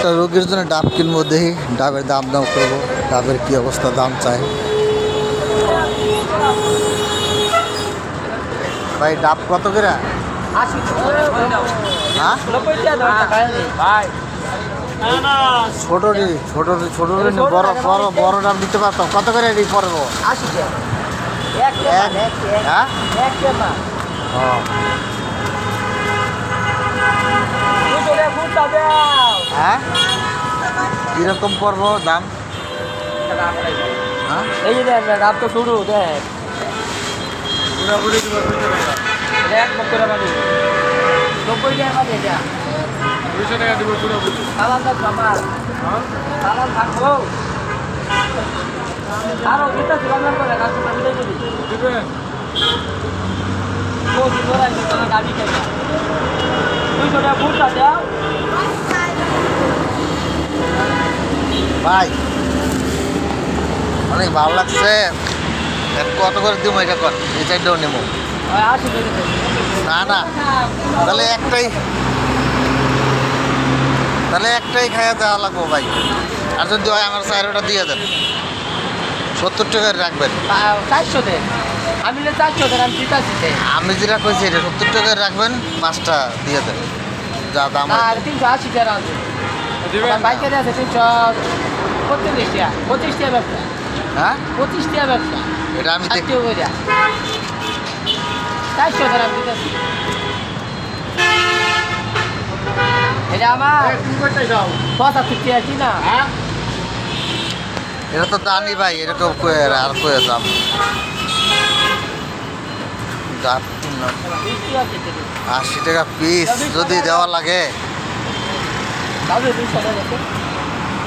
একটা রোগীর জন্য ডাব কিনবো, দেখি ডাবের দাম দাম করবো, ডাবের কি অবস্থা, দাম চাই। ভাই ডাব কত করে? হ্যাঁ ছোট বড় বড় বড় ডাব দিতে পারতাম। কত করে এটি পড়বো? হ্যাঁ হ্যাঁ কিরকম পড়বো দাম? হ্যাঁ এই যে দেখ ডাব তো শুরু দেখ এক করে পাবি 90 টাকা পাবি এটা 200 টাকা দিব পুরোপুরি। সালাম দাও আমার সালাম থাকবো আরো এটা সালাম করে কাস্টমার দিতে দিবি দিবেন ও দিবরা দিতে গাড়ি টাকা 200 টাকা পুরোটা দাও ভাই। অনেক ভালো লাগছে। কত করে দিব এটা কর, এই চারটাও নেবো। না না তাহলে একটাই খাইয়া দেওয়া লাগবো ভাই। আর যদি হয় আমার 4টা দিয়ে দেন, 70 টাকায় রাখবেন। 400 দেন আমি 400 দেন আমি দিতাছি। আমি যেটা কইছি এটা 70 টাকায় রাখবেন, 5টা দিয়ে দেন যা দাম। আর 380 টাকা আছে দিবেন বাইকেরে আছে 345 টাকা 25 টাকা ব্যবসা। হ্যাঁ 25 টাকা ব্যবসা এটা আমি দেখি। 400 দেন আমি দিতাছি। এটা আমার 75 টাকা কি না? এটা তো দানি ভাই, এরকম কয়ে আর কয়ে দাম। ডাব 80 টাকা পিস যদি দেওয়া লাগে। দাদু 200 টাকা